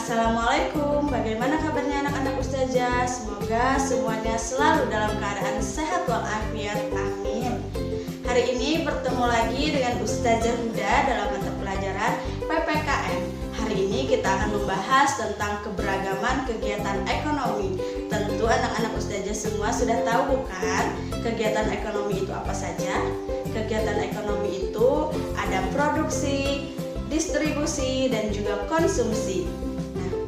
Assalamualaikum, bagaimana kabarnya anak-anak Ustazah? Semoga semuanya selalu dalam keadaan sehat walafiat, amin. Hari ini bertemu lagi dengan Ustazah Huda dalam mata pelajaran PPKN. Hari ini kita akan membahas tentang keberagaman kegiatan ekonomi. Tentu anak-anak Ustazah semua sudah tahu bukan kegiatan ekonomi itu apa saja? Kegiatan ekonomi itu ada produksi, distribusi, dan juga konsumsi.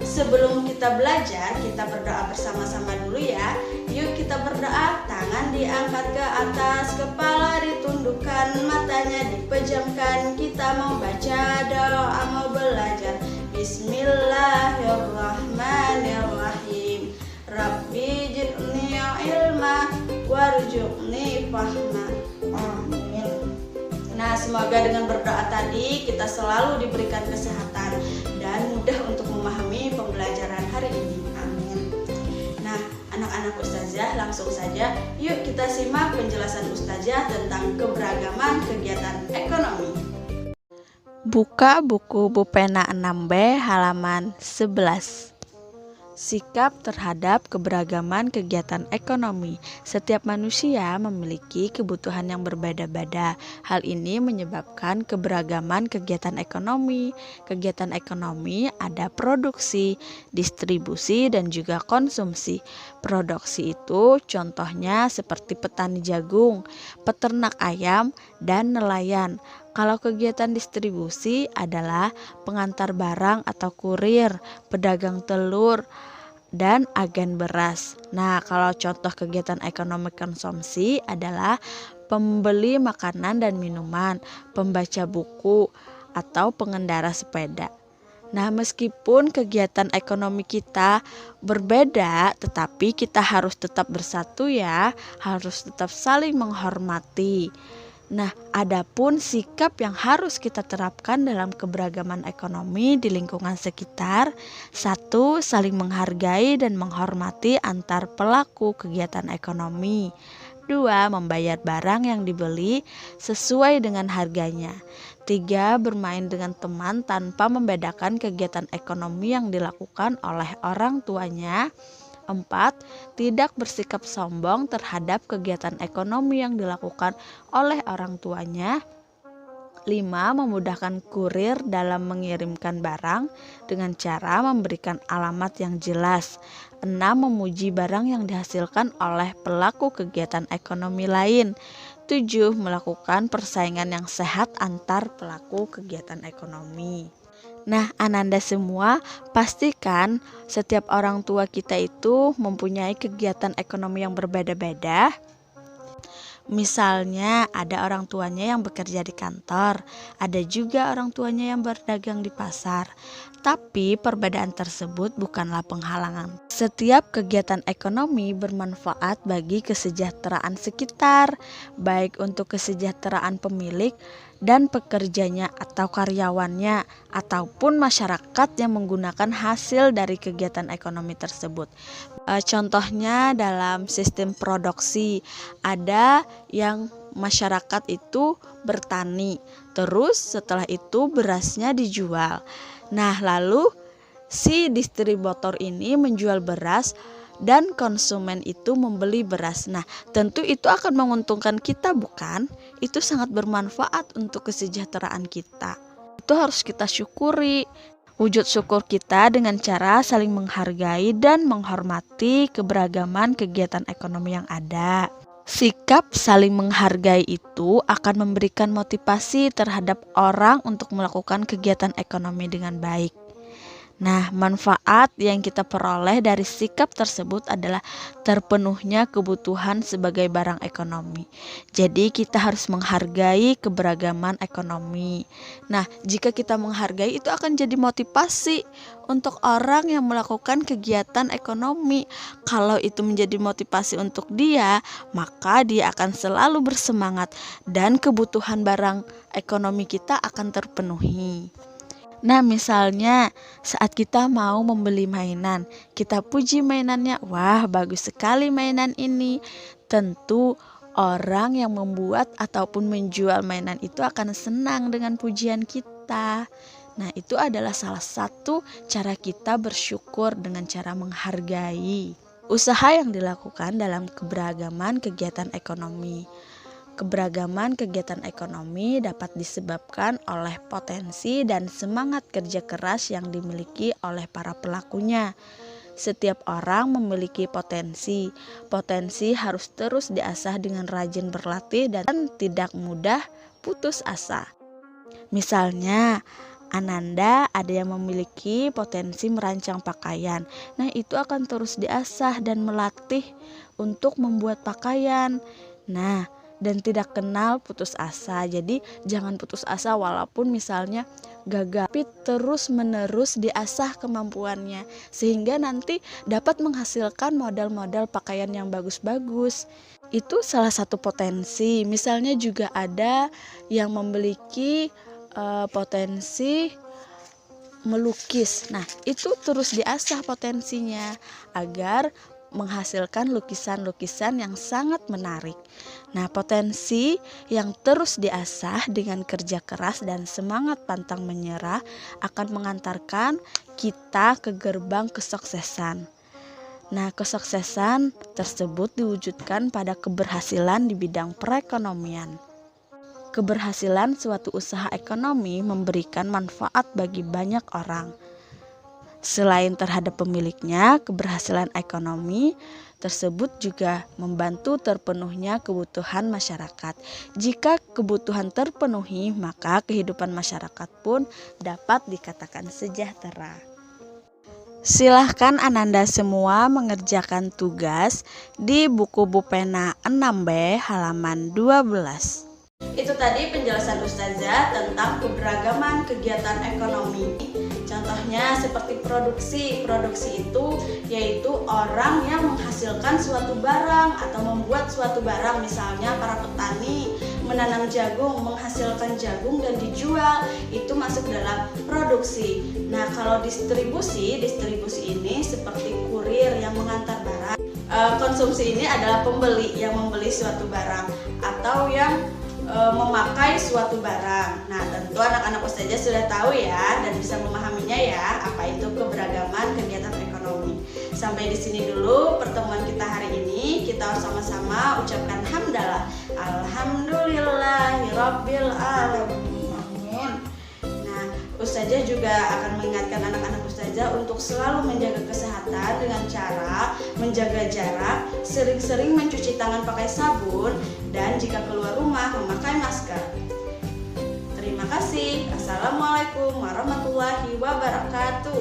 Sebelum kita belajar, kita berdoa bersama-sama dulu ya. Yuk kita berdoa, tangan diangkat ke atas, kepala ditundukkan, matanya dipejamkan. Kita mau baca doa, mau belajar. Bismillahirrahmanirrahim. Rabbi jidni ilma warzuqni fahma. Amin. Nah, semoga dengan berdoa tadi kita selalu diberikan kesehatan dan mudah untuk memahami pembelajaran hari ini. Amin. Nah, anak-anak Ustazah, langsung saja yuk kita simak penjelasan Ustazah tentang keberagaman kegiatan ekonomi. Buka buku Bupena 6B halaman 11. Sikap terhadap keberagaman kegiatan ekonomi. Setiap manusia memiliki kebutuhan yang berbeda-beda. Hal ini menyebabkan keberagaman kegiatan ekonomi. Kegiatan ekonomi ada produksi, distribusi, dan juga konsumsi. Produksi itu contohnya seperti petani jagung, peternak ayam, dan nelayan. Kalau kegiatan distribusi adalah pengantar barang atau kurir, pedagang telur, dan agen beras. Nah, kalau contoh kegiatan ekonomi konsumsi adalah pembeli makanan dan minuman, pembaca buku, atau pengendara sepeda. Nah, meskipun kegiatan ekonomi kita berbeda, tetapi kita harus tetap bersatu ya, harus tetap saling menghormati. Nah, adapun sikap yang harus kita terapkan dalam keberagaman ekonomi di lingkungan sekitar. 1. Saling menghargai dan menghormati antar pelaku kegiatan ekonomi. 2. Membayar barang yang dibeli sesuai dengan harganya. 3. Bermain dengan teman tanpa membedakan kegiatan ekonomi yang dilakukan oleh orang tuanya. 4. Tidak bersikap sombong terhadap kegiatan ekonomi yang dilakukan oleh orang tuanya. 5. Memudahkan kurir dalam mengirimkan barang dengan cara memberikan alamat yang jelas. 6. Memuji barang yang dihasilkan oleh pelaku kegiatan ekonomi lain. 7. Melakukan persaingan yang sehat antar pelaku kegiatan ekonomi. Nah, Ananda semua, pastikan setiap orang tua kita itu mempunyai kegiatan ekonomi yang berbeda-beda. Misalnya ada orang tuanya yang bekerja di kantor, ada juga orang tuanya yang berdagang di pasar. Tapi perbedaan tersebut bukanlah penghalangan. Setiap kegiatan ekonomi bermanfaat bagi kesejahteraan sekitar, baik untuk kesejahteraan pemilik dan pekerjanya atau karyawannya, ataupun masyarakat yang menggunakan hasil dari kegiatan ekonomi tersebut. Contohnya dalam sistem produksi, ada yang masyarakat itu bertani, terus setelah itu berasnya dijual. Nah, lalu si distributor ini menjual beras dan konsumen itu membeli beras. Nah, tentu itu akan menguntungkan kita bukan? Itu sangat bermanfaat untuk kesejahteraan kita. Itu harus kita syukuri. Wujud syukur kita dengan cara saling menghargai dan menghormati keberagaman kegiatan ekonomi yang ada. Sikap saling menghargai itu akan memberikan motivasi terhadap orang untuk melakukan kegiatan ekonomi dengan baik. Nah, manfaat yang kita peroleh dari sikap tersebut adalah terpenuhnya kebutuhan sebagai barang ekonomi. Jadi kita harus menghargai keberagaman ekonomi. Nah, jika kita menghargai itu akan jadi motivasi untuk orang yang melakukan kegiatan ekonomi. Kalau itu menjadi motivasi untuk dia, maka dia akan selalu bersemangat dan kebutuhan barang ekonomi kita akan terpenuhi. Nah, misalnya saat kita mau membeli mainan, kita puji mainannya, wah bagus sekali mainan ini. Tentu orang yang membuat ataupun menjual mainan itu akan senang dengan pujian kita. Nah, itu adalah salah satu cara kita bersyukur dengan cara menghargai usaha yang dilakukan dalam keberagaman kegiatan ekonomi. Keberagaman kegiatan ekonomi dapat disebabkan oleh potensi dan semangat kerja keras yang dimiliki oleh para pelakunya. Setiap orang memiliki potensi. Potensi harus terus diasah dengan rajin berlatih dan tidak mudah putus asa. Misalnya, Ananda ada yang memiliki potensi merancang pakaian. Nah, itu akan terus diasah dan melatih untuk membuat pakaian. Nah, dan tidak kenal putus asa. Jadi, jangan putus asa walaupun misalnya gagal, tapi terus-menerus diasah kemampuannya sehingga nanti dapat menghasilkan model-model pakaian yang bagus-bagus. Itu salah satu potensi. Misalnya juga ada yang memiliki potensi melukis. Nah, itu terus diasah potensinya agar menghasilkan lukisan-lukisan yang sangat menarik. Nah, potensi yang terus diasah dengan kerja keras dan semangat pantang menyerah akan mengantarkan kita ke gerbang kesuksesan. Nah, kesuksesan tersebut diwujudkan pada keberhasilan di bidang perekonomian. Keberhasilan suatu usaha ekonomi memberikan manfaat bagi banyak orang. Selain terhadap pemiliknya, keberhasilan ekonomi tersebut juga membantu terpenuhnya kebutuhan masyarakat. Jika kebutuhan terpenuhi, maka kehidupan masyarakat pun dapat dikatakan sejahtera. Silahkan Ananda semua mengerjakan tugas di buku Bupena 6B halaman 12. Itu tadi penjelasan Ustazah tentang keberagaman kegiatan ekonomi. Contohnya seperti produksi. Produksi itu yaitu orang yang menghasilkan suatu barang atau membuat suatu barang. Misalnya para petani menanam jagung, menghasilkan jagung dan dijual. Itu masuk dalam produksi. Nah, kalau distribusi ini seperti kurir yang mengantar barang. Konsumsi ini adalah pembeli yang membeli suatu barang atau yang memakai suatu barang. Nah, tentu anak-anak Ustazah sudah tahu ya dan bisa memahaminya ya apa itu keberagaman kegiatan ekonomi. Sampai di sini dulu pertemuan kita hari ini. Kita sama-sama ucapkan hamdalah. Alhamdulillahirabbil alamin. Nah, Ustazah juga akan mengingatkan anak-anak Ustazah untuk selalu menjaga kesehatan dengan cara menjaga jarak, sering-sering mencuci tangan pakai sabun, dan jika keluar rumah memakai masker. Terima kasih. Assalamualaikum warahmatullahi wabarakatuh.